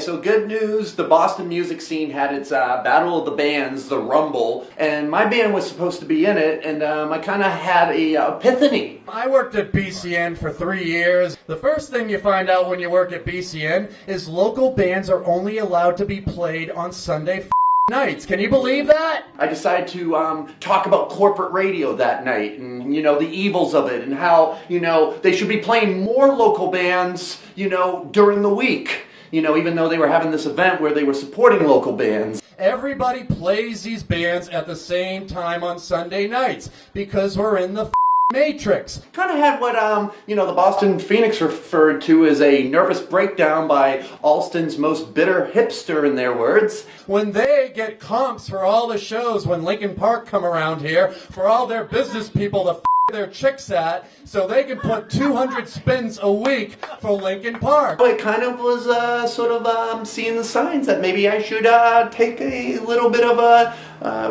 So good news, the Boston music scene had its Battle of the Bands, the Rumble, and my band was supposed to be in it, and I kind of had a epiphany. I worked at BCN for 3 years. The first thing you find out when you work at BCN is local bands are only allowed to be played on Sunday nights. Can you believe that? I decided to talk about corporate radio that night and, you know, the evils of it and how, you know, they should be playing more local bands, you know, during the week. You know, even though they were having this event where they were supporting local bands. Everybody plays these bands at the same time on Sunday nights because we're in the Matrix. Kind of had what, you know, the Boston Phoenix referred to as a nervous breakdown by Alston's most bitter hipster, in their words. When they get comps for all the shows when Lincoln Park come around here, for all their business people to their chicks at, so they can put 200 spins a week for Lincoln Park. It kind of was sort of seeing the signs that maybe I should take a little bit of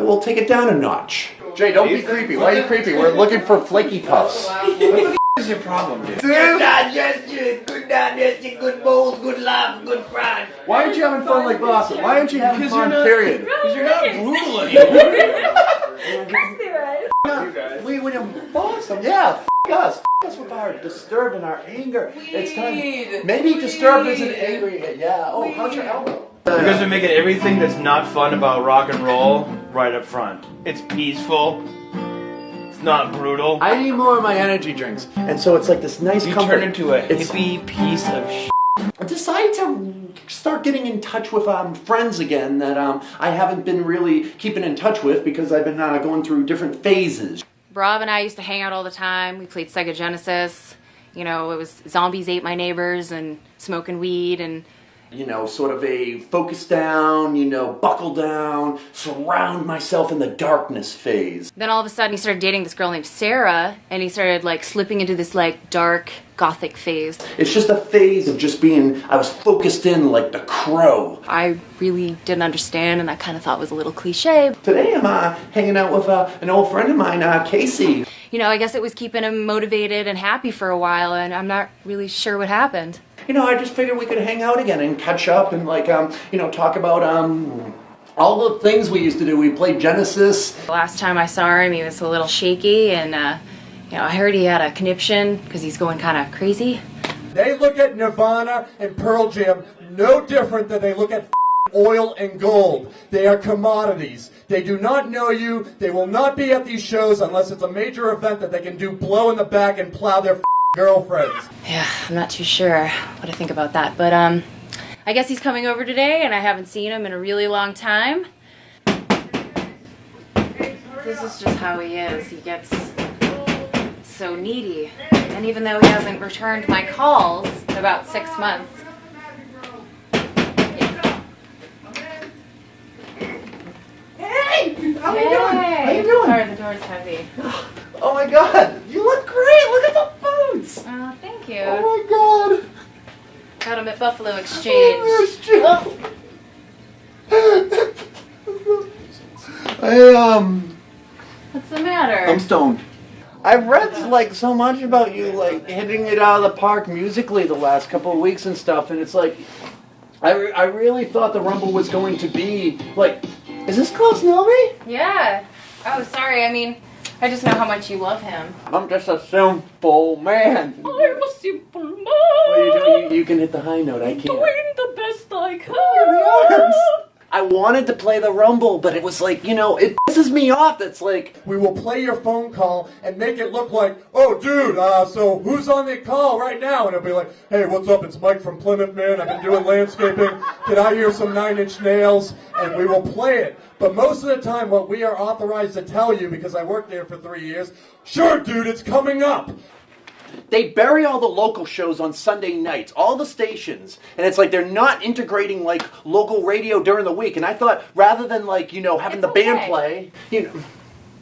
we'll take it down a notch. Jay, don't be creepy. Why are you creepy? We're looking for flaky puffs. What the is your problem, dude? Good digestion, good bowls, good laughs, good fries. Why aren't you having fun like Boston? Why aren't you having fun, period? Because you're not brutal anymore. We in Boston, yeah, us. Us with our disturbed and our anger. It's time. Maybe disturbed isn't angry yet. Yeah. Oh, how's your elbow? You guys are making everything that's not fun about rock and roll right up front. It's peaceful. It's not brutal. I need more of my energy drinks, and so it's like this nice. You comfort. turn into a hippie piece of shit. I decided to start getting in touch with friends again that I haven't been really keeping in touch with because I've been going through different phases. Rob and I used to hang out all the time. We played Sega Genesis. You know, it was Zombies Ate My Neighbors and smoking weed and... You know, sort of a focus down, you know, buckle down, surround myself in the darkness phase. Then all of a sudden he started dating this girl named Sarah, and he started like slipping into this like dark gothic phase. It's just a phase of just being, I was focused in like the crow. I really didn't understand, and I kind of thought it was a little cliche. Today I'm hanging out with an old friend of mine, Casey. You know, I guess it was keeping him motivated and happy for a while, and I'm not really sure what happened. You know, I just figured we could hang out again and catch up and like, you know, talk about all the things we used to do. We played Genesis. The last time I saw him, he was a little shaky, and you know, I heard he had a conniption because he's going kind of crazy. They look at Nirvana and Pearl Jam no different than they look at oil and gold. They are commodities. They do not know you. They will not be at these shows unless it's a major event that they can do blow in the back and plow their girlfriends. Yeah, I'm not too sure what I think about that, but I guess he's coming over today, and I haven't seen him in a really long time. This is just how he is. He gets so needy, and even though he hasn't returned my calls in about 6 months. Hey! How you doing? How you doing? Sorry, the door's heavy. Oh my god! You look great! Look at the boots! Oh, thank you. Oh my god! Got him at Buffalo Exchange. What's the matter? I'm stoned. I've read like so much about you like hitting it out of the park musically the last couple of weeks and stuff, and it's like I really thought the Rumble was going to be like, is this Klaus Nomi? Yeah. Oh, sorry. I mean, I just know how much you love him. I'm just a simple man. I'm a simple man. Well, you can hit the high note. I can't. Doing the best I can. I wanted to play the Rumble, but it was like, you know, it pisses me off. That's like... We will play your phone call and make it look like, oh, dude, so who's on the call right now? And it'll be like, hey, what's up? It's Mike from Plymouth, man. I've been doing landscaping. Can I hear some 9 Inch Nails? And we will play it. But most of the time, what we are authorized to tell you, because I worked there for 3 years, sure, dude, it's coming up. They bury all the local shows on Sunday nights, all the stations, and it's like they're not integrating like local radio during the week. And I thought rather than like, you know, having the band play, you know.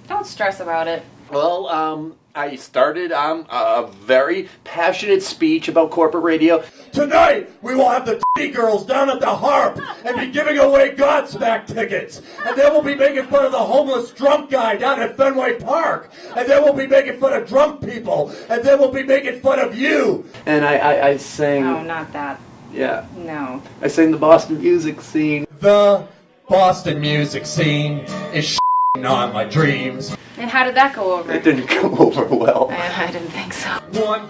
Don't stress about it. Well, I started a very passionate speech about corporate radio. Tonight, we will have the girls down at the Harp and be giving away Godsmack tickets. And then we'll be making fun of the homeless drunk guy down at Fenway Park. And then we'll be making fun of drunk people. And then we'll be making fun of you. And I sang... Oh, not that. Yeah. No. I sang the Boston music scene. The Boston music scene is on my dreams. And how did that go over? It didn't go over well. I didn't think so. One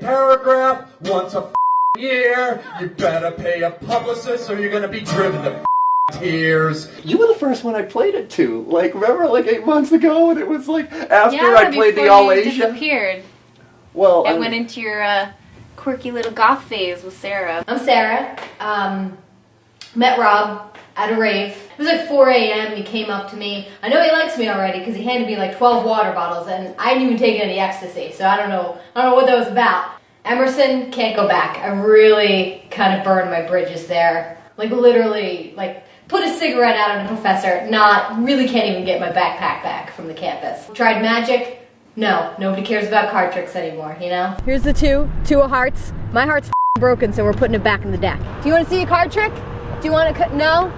paragraph, once a year. You better pay a publicist or you're gonna be driven to tears. You were the first one I played it to. Like, remember, like 8 months ago, and it was like after Yeah, I played the All you Asia. disappeared. Well, It went into your quirky little goth phase with Sarah. I'm Sarah. Met Rob at a rave. It was like 4 a.m. He came up to me. I know he likes me already because he handed me like 12 water bottles, and I hadn't even taken any ecstasy, so I don't know what that was about. Emerson, can't go back. I really kind of burned my bridges there. Like literally, like put a cigarette out on a professor. Really can't even get my backpack back from the campus. Tried magic. No, nobody cares about card tricks anymore, you know? Here's the two of hearts. My heart's broken, so we're putting it back in the deck. Do you want to see a card trick? Do you want to No?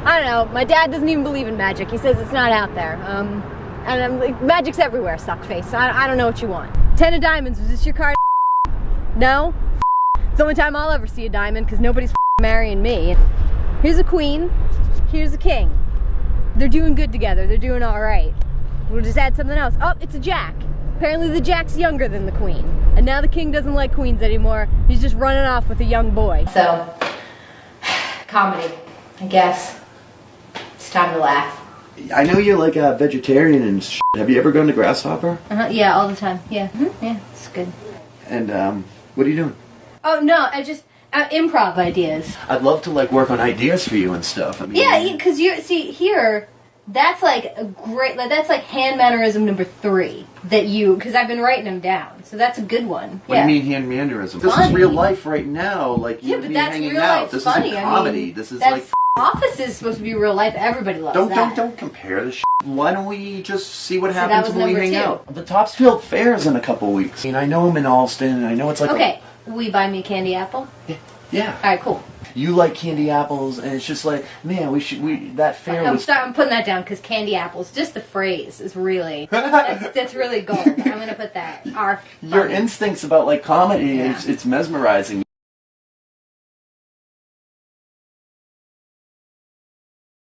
I don't know. My dad doesn't even believe in magic. He says it's not out there. And I'm like, magic's everywhere, suckface. I don't know what you want. 10 of diamonds, was this your card? No? It's the only time I'll ever see a diamond, because nobody's marrying me. Here's a queen. Here's a king. They're doing good together. They're doing all right. We'll just add something else. Oh, it's a jack. Apparently the jack's younger than the queen. And now the king doesn't like queens anymore. He's just running off with a young boy. So, comedy, I guess. It's time to laugh. I know you're like a vegetarian and shit. Have you ever gone to Grasshopper? Yeah, all the time. Yeah, yeah, it's good. And what are you doing? Oh, no, I just, improv ideas. I'd love to like work on ideas for you and stuff. I mean, Yeah, because here, that's like a great, that's like hand mannerism number 3 because I've been writing them down. So that's a good one. What do you mean hand mannerism? This is real life right now. Like you and me hanging real out. life This funny. isn't comedy. I mean, this is that's like. Office is supposed to be real life. Everybody loves that. Don't compare the shit. Why don't we just see what So happens that was when we number hang 2. out? The Topsfield Fair's in a couple weeks. I mean, I know him in Alston, and I know it's like Okay, will you buy me a candy apple? yeah. All right, cool. You like candy apples, and it's just like, man, that fair was. I'm putting that down because candy apples, just the phrase is really, that's really gold. I'm going to put that. Your instincts about like comedy, Yeah. it's mesmerizing.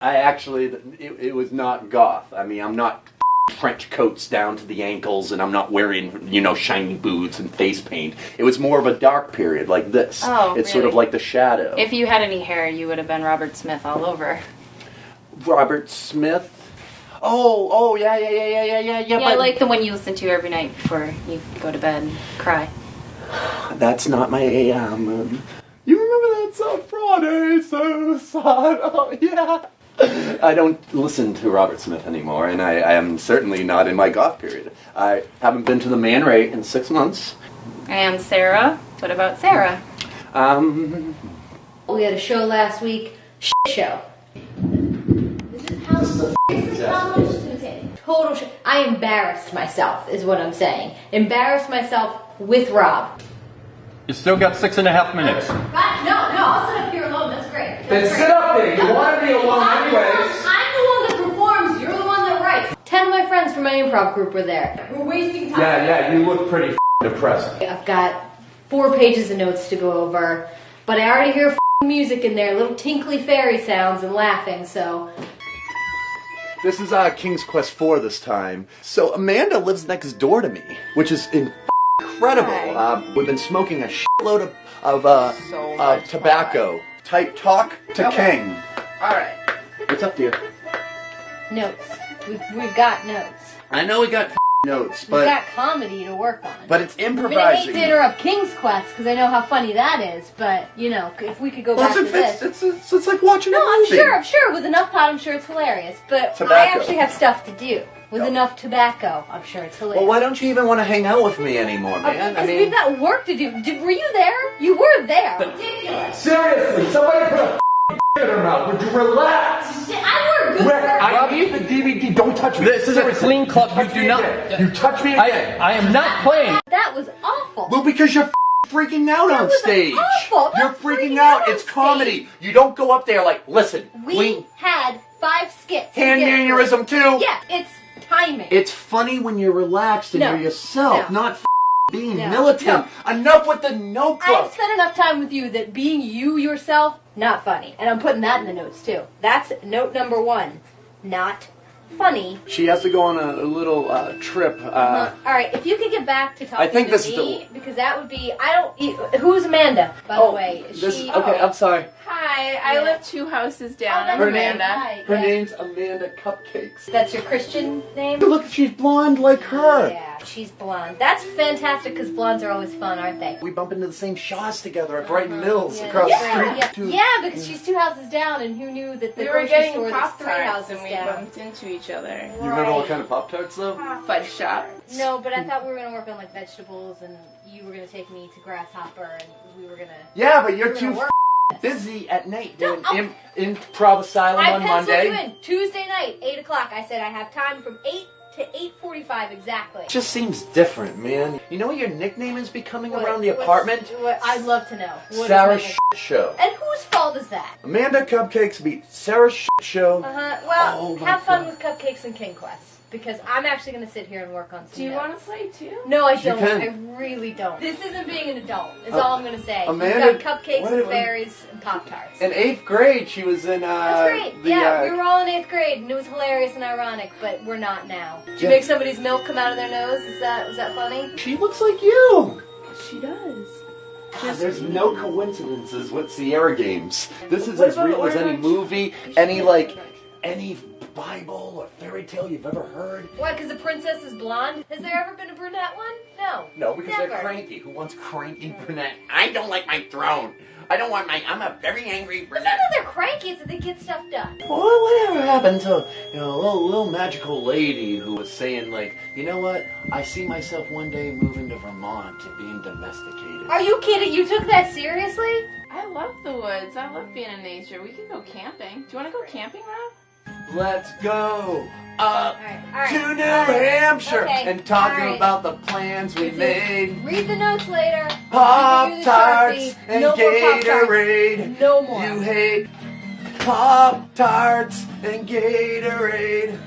I actually, it was not goth. I mean, I'm not French coats down to the ankles, and I'm not wearing, shiny boots and face paint. It was more of a dark period, like this. Oh, it's sort of really? like the shadow. If you had any hair, you would have been Robert Smith all over. Robert Smith? Oh, yeah. Yeah, but like the one you listen to every night before you go to bed and cry. that's not my AM. You remember that song, Friday, so sad? Oh, yeah. I don't listen to Robert Smith anymore, and I am certainly not in my goth period. I haven't been to the Man Ray in 6 months. And Sarah? What about Sarah? We had a show last week. Show. This is how much it's going to take. Total shit. I embarrassed myself, is what I'm saying. Embarrassed myself with Rob. You still got 6.5 minutes. Right? No, I'll sit up here alone. That's great. Then sit up there. You want to be alone anyways. I'm the one that performs. You're the one that writes. 10 of my friends from my improv group were there. We're wasting time. Yeah, you look pretty depressed. I've got 4 pages of notes to go over, but I already hear music in there, little tinkly fairy sounds and laughing, so... This is King's Quest 4 this time. So Amanda lives next door to me, which is incredible. We've been smoking a shitload of tobacco. Type talk to King. Alright. What's up, dear? Notes. We've got notes. I know we got notes, We've but got comedy to work on. but it's I mean, I improvising. hate to interrupt King's Quest, because I know how funny that is, but, if we could go back to this... It's like watching a No, movie. I'm sure. With enough pot, I'm sure it's hilarious. But Tobacco. I actually have stuff to do. With enough tobacco, I'm sure it's hilarious. Well, why don't you even want to hang out with me anymore, man? Because we've got work to do. Were you there? You were there. Ridiculous. Seriously, somebody put a in her mouth. Would you relax? I work good Rick, work. I need the DVD. Don't touch me. This is a clean club. You do not. You touch me again. I am not playing. That was awful. Well, because you're freaking out That on was stage. awful. You're That's freaking freaking out. out on It's comedy. You don't go up there like, listen, We had 5 skits. to hand get through. mannerism too. Yeah, it's timing. It's funny when you're relaxed and No. you're yourself, No. not being No. militant. Enough with the notebook. I've spent enough time with you that being you yourself, not funny. And I'm putting that in the notes too. That's note number 1. Not funny. She has to go on a little trip. All right, if you could get back to talking I think to this is me, because that would be, who's Amanda, by the way? Is she, okay, I'm sorry. Hi, I live 2 houses down. that's I'm Her name- Amanda. Hi, Her yeah. name's Amanda Cupcakes. That's your Christian name? Look, she's blonde like her. Yeah, she's blonde. That's fantastic, because blondes are always fun, aren't they? We bump into the same Shaws together at Brighton Mills across yeah, the street. yeah, because she's 2 houses down, and who knew that the We were grocery getting store was Pop 3 Tarts houses and we down? bumped into each other. You remember what kind of Pop-Tarts though? Fudge shop. No, but I thought we were going to work on like vegetables, and you were going to take me to Grasshopper, and we were going to... Yeah, but you're too work. busy at night Don't- doing Improv Asylum I on penciled Monday. you in Tuesday night, 8 o'clock. I said I have time from 8 to 8:45 exactly. It just seems different, man. You know what your nickname is becoming What- around the what's- apartment? I'd love to know. What is Sarah my Shit name? Show. And whose fault is that? Amanda Cupcakes beat Sarah Shit Show. Well, Oh my have fun God. with Cupcakes and King Quest. Because I'm actually going to sit here and work on some Do you notes. want to play too? No, I You don't. can. I really don't. This isn't being an adult, is all I'm going to say. Amanda- You've got cupcakes wait, and wait. fairies and Pop-Tarts. In 8th grade, she was in That's great. We were all in 8th grade, and it was hilarious and ironic, but we're not now. Did you Yeah. make somebody's milk come out of their nose? Was that funny? She looks like you. She does. There's no coincidences with Sierra games. This is What as about real as any Orange? movie, any Bible or fairy tale you've ever heard. Why, because the princess is blonde? Has there ever been a brunette one? No. No, because Never. they're cranky. Who wants cranky brunette? I don't like my throne. I'm a very angry It's not brunette. that they're cranky, it's that they get stuff done. Well, whatever happened to a little magical lady who was saying like, you know what? I see myself one day moving to Vermont and being domesticated. Are you kidding? You took that seriously? I love the woods. I love being in nature. We could go camping. Do you want to go camping, Rob? Let's go up Alright, to New Hampshire okay, and talk alright. about the plans we made. Read the notes later. Pop-Tarts Give you the and Sharpie. No more Pop-Tarts. Gatorade. No more. You hate Pop-Tarts and Gatorade.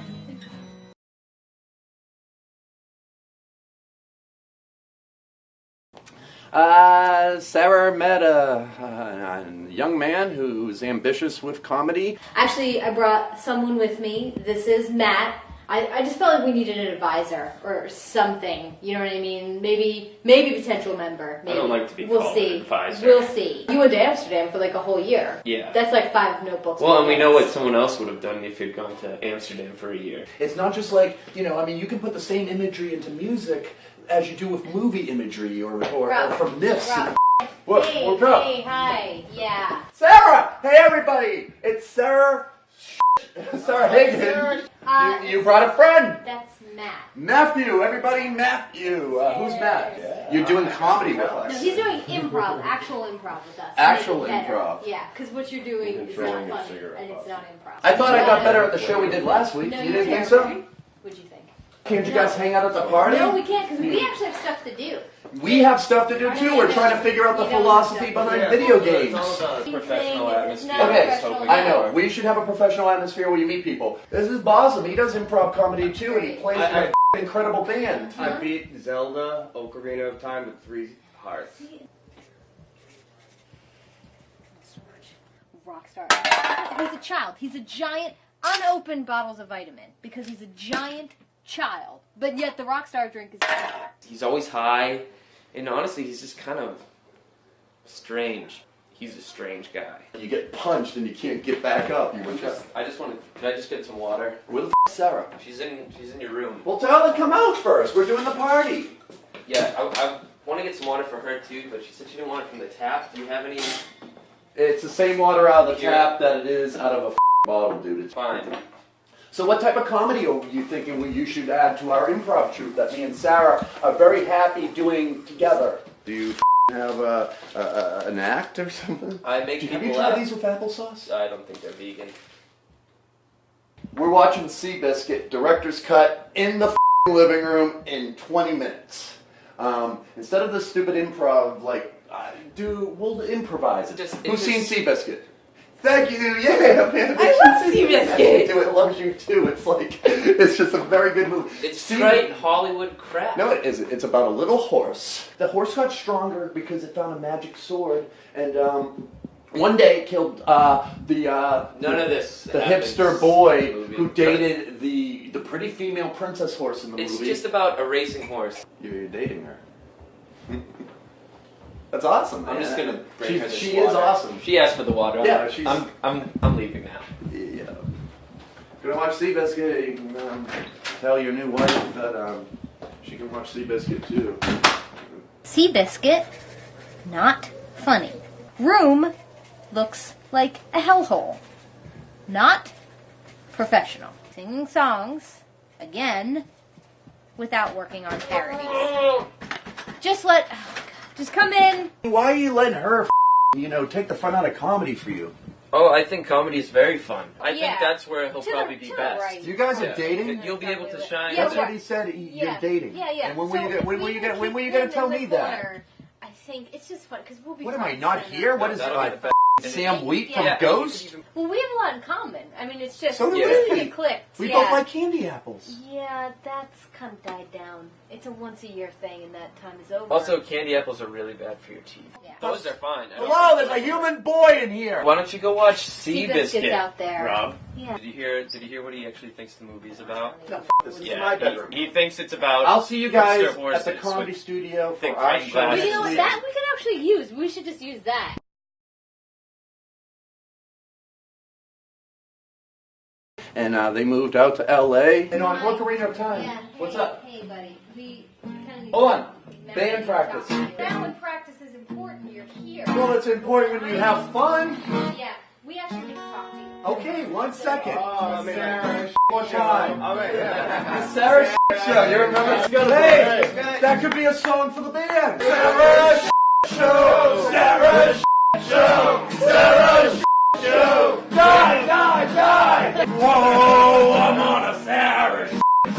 Sarah met a young man who's ambitious with comedy. Actually, I brought someone with me. This is Matt. I just felt like we needed an advisor or something. You know what I mean? Maybe potential member. Maybe. I don't like to be We'll called see. an advisor. We'll see. You went to Amsterdam for like a whole year. Yeah. That's like 5 notebooks. Well, and we know what someone else would have done if he'd gone to Amsterdam for a year. It's not just like, you can put the same imagery into music as you do with movie imagery or Rob, from myths. Rob. What? Hey, What's up? hey, hi. Yeah. Sarah! Hey, everybody! It's Sarah. Sarah Hagen. You brought a friend. That's Matt. Matthew, everybody, Matthew. Who's Matt? You're doing comedy with No, us. he's doing improv, actual improv with us. Actual Make it better. improv. Yeah, because what you're doing is not throwing a funny, cigarette and it's box. not improv. I thought I got better at the show we did last week. No, You you didn't think can't. so? What'd you think? Can't you guys hang out at the party? No, we can't, because we actually have stuff to do. We have stuff to do too. We're trying to figure out the You don't philosophy have behind stuff. video It's games. all about professional It's atmosphere. not Okay, professional. I know. We should have a professional atmosphere where you meet people. This is Bosom. He does improv comedy too, and he plays in an incredible band. I beat Zelda Ocarina of Time with 3 hearts. Rockstar. He's a child. He's a giant, unopened bottles of vitamin because he's a giant child. But yet the Rockstar drink is better. He's always high, and honestly, he's just kind of strange. He's a strange guy. You get punched and you can't get back up. You were just. I just want to. Can I just get some water? Where the Sarah? She's in your room. Well, tell her to come out first. We're doing the party. Yeah, I want to get some water for her too, but she said she didn't want it from the tap. Do you have any? It's the same water out of the Here. tap that it is out of a bottle, dude. It's Fine. So what type of comedy are you thinking you should add to our improv troupe that me and Sarah are very happy doing together? Do you have an act or something? I make Have people you tried laugh. these with applesauce? I don't think they're vegan. We're watching Seabiscuit, director's cut, in the living room in 20 minutes. Instead of this stupid improv, we'll improvise it. Just- Who's seen Seabiscuit? Thank you. Yeah, man. I love Seabiscuit. It loves you too. It's like, it's just a very good movie. It's straight Hollywood crap. No, it isn't. It's about a little horse. The horse got stronger because it found a magic sword, and one day it killed None of this. the happens hipster boy in the movie. who dated the pretty female princess horse in the It's movie. just about a racing horse. You're dating her. That's awesome. I'm man. just gonna bring her this She water. is awesome. She asked for the water. Yeah, she's. I'm leaving now. Yeah. If you're gonna watch Seabiscuit, you can tell your new wife that she can watch Seabiscuit too. Seabiscuit, not funny. Room looks like a hellhole. Not professional. Singing songs, again, without working on parodies. Just come in. Why are you letting her, take the fun out of comedy for you? Oh, I think comedy is very fun. I Yeah. think that's where he'll probably be best. Right. You guys are Yeah. dating? You'll be able to shine. Yeah, That's what he said. You're dating. Yeah, yeah. And when were you So when were you gonna tell me that? corner, I think it's just fun because we'll be. What am I friends not and here? What is That'll be it? the Sam Wheat from Yeah. Ghost? Well, we have a lot in common. I mean, it's just So do we we. clicked. We yeah. both like candy apples. Yeah, that's kind of died down. It's a once-a-year thing, and that time is over. Also, candy apples are really bad for your teeth. Yeah. Those are fine. I don't Hello, think there's a human boy in here. Why don't you go watch Seabiscuit's Seabiscuit, out there. Rob? Yeah. Did you hear what he actually thinks the movie is about? No, this is Yeah, my bedroom. he thinks it's about. I'll see you guys hipster at horses the comedy with studio for thick our pine show. glasses. But you know what? That we could actually use. We should just use that. And they moved out to L.A. And on Ocarina of Time. Yeah. What's Hey, up? Hey, buddy. We kind of need Hold to on. Band practice. Band practice is important. You're here. Well, it's important when you have fun. Yeah. We actually need to talk to you. Okay, 1 second. Oh, man. Sarah one time. All right, yeah. The Sarah Show. You remember? Hey, that could be a song for the band. Sarah Show. Sarah Show. Sarah Show. Die, die, die. Whoa, I'm on a Sarah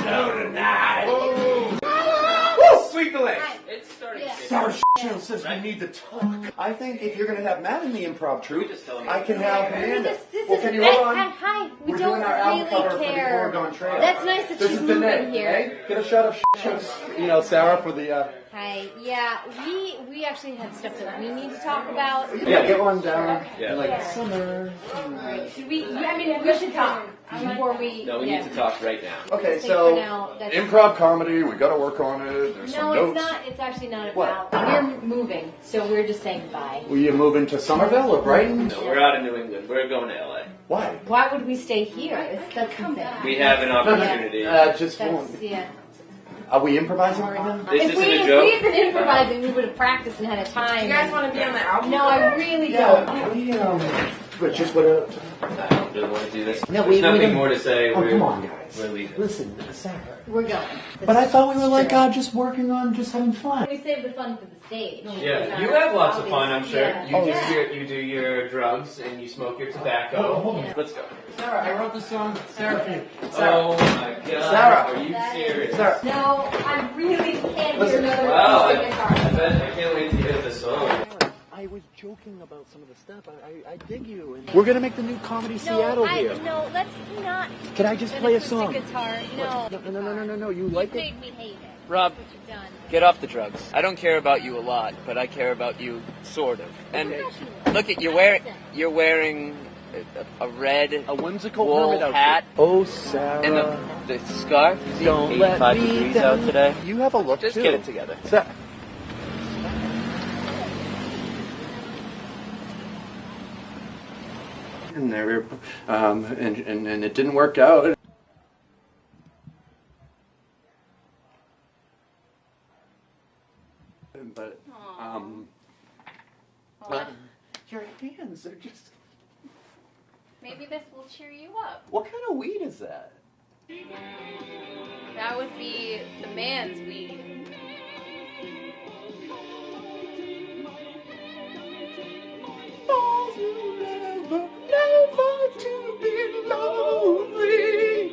Show tonight. Woo, sweep the legs. It's starting. Yeah. Sarah Show says we need to talk. I think if you're going to have Matt in the improv troupe, I can have Amanda. This Well, is can you Hi, hold on? hi. We We're don't doing our album cover really for the care. Oregon Trail. That's nice that This she's is the moving name. here. Hey, get a shot of Sarah for the. Hi. Yeah, we actually have stuff that we need to talk about. Yeah, get one down. Yeah. Like summer. Right. Should we? I mean, we should talk before we. No, we need to talk right now. Okay, Say so for now, that's- improv comedy, we got to work on it. There's some No, notes. it's not. It's actually not What? about. We're moving, so we're just saying goodbye. Will you move into Somerville or Brighton? No, we're out of New England. We're going to LA. Why? Why would we stay here? That's insane. We have an opportunity. Just one. That's yeah. Are we improvising right now? This If isn't we a joke. had been improvising, we would have practiced and had a time. Do you guys want to be on the album? No, I really Yeah, don't. we but just what? I don't really want to do this. No, There's we nothing don't- more to say. Oh, We're, come on, guys. We're leaving. Listen, Sarah. We're going. But I thought we were like Sure. just working on just having fun. We saved the fun for the stage. Yeah, you have lots of fun, I'm sure. Yeah. You do your drugs and you smoke your tobacco. Oh, hold on. Let's go. Sarah, I wrote this song. Sarah, for you. Oh my god. Sarah. Are you serious? Sarah. No, I really can't Listen. hear another Wow, acoustic guitar. I can't wait to hear the song. I was joking about some of the stuff. I dig you. And we're gonna make the new comedy Seattle here. No, let's not. Can I just An play a acoustic song? guitar. No. No. You like it? Made me hate it. Rob, What you've done. get off the drugs. I don't care about you a lot, but I care about you sort of. And look at you're wearing a red A whimsical wool hermit outfit. hat Oh, Sarah. and the scarf. Is it Don't let 85 me degrees down. out today. You have a look Just too. get it together. Sarah. And there, and it didn't work out. But your hands are just. Maybe this will cheer you up. What kind of weed is that? That would be the man's weed. Never to be lonely.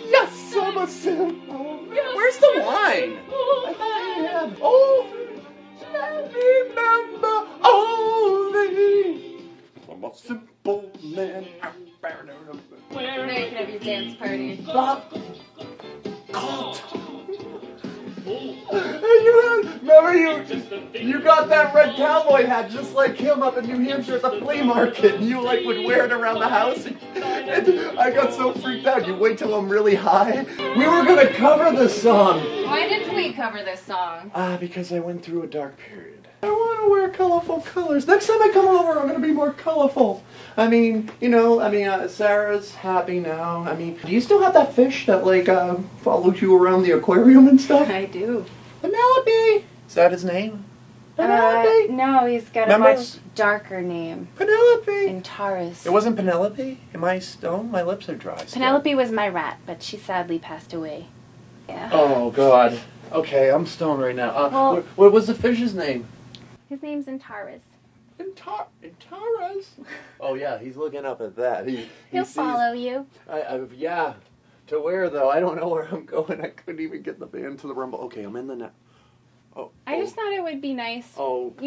Yes, I'm a simple. Where's the wine? I thought you had. Oh, I remember only. dance party. Cult. Remember you got that red cowboy hat just like him up in New Hampshire at the flea market, and you like would wear it around the house, and I got so freaked out. You wait till I'm really high. We were gonna cover this song. Why didn't we cover this song? Because I went through a dark period. I want to wear colorful colors. Next time I come over, I'm gonna be more colorful. I mean, Sarah's happy now. I mean, do you still have that fish that like follows you around the aquarium and stuff? I do. Penelope! Is that his name? Penelope? No, he's got a much darker name. Penelope! Antares. It wasn't Penelope? Am I stoned? My lips are dry. Penelope was my rat, but she sadly passed away. Yeah. Oh, God. Okay, I'm stoned right now. What was the fish's name? His name's Antares. Antares? Oh, yeah, he's looking up at that. He'll follow you. Yeah. To where, though? I don't know where I'm going. I couldn't even get the band to the rumble. Okay, I'm in the net. I just thought it would be nice. You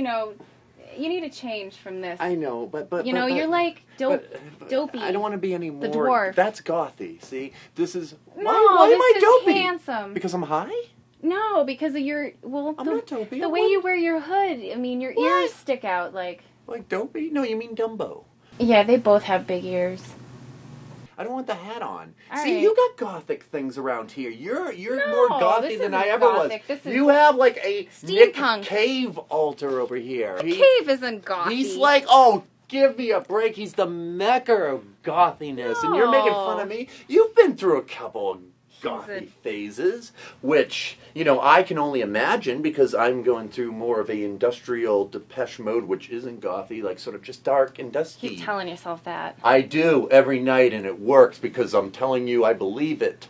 need a change from this. I know, but you're like dopey. I don't want to be any more. The dwarf. That's gothy. See, this is why am I dopey? Handsome. Because I'm high? No, because of your I'm not dopey. The way you wear your hood. I mean, your ears stick out like. Like dopey? No, you mean Dumbo. Yeah, they both have big ears. I don't want the hat on. All See, right. you got gothic things around here. You're No, more gothy this than I isn't ever gothic. was. This is You have like a Nick steampunk. Cave altar over here. Cave isn't gothy. He's like, give me a break. He's the mecca of gothiness, and you're making fun of me. You've been through a couple of gothy phases, which, I can only imagine because I'm going through more of a industrial Depeche Mode, which isn't gothy, like sort of just dark and dusty. Keep telling yourself that. I do every night, and it works because I'm telling you I believe it.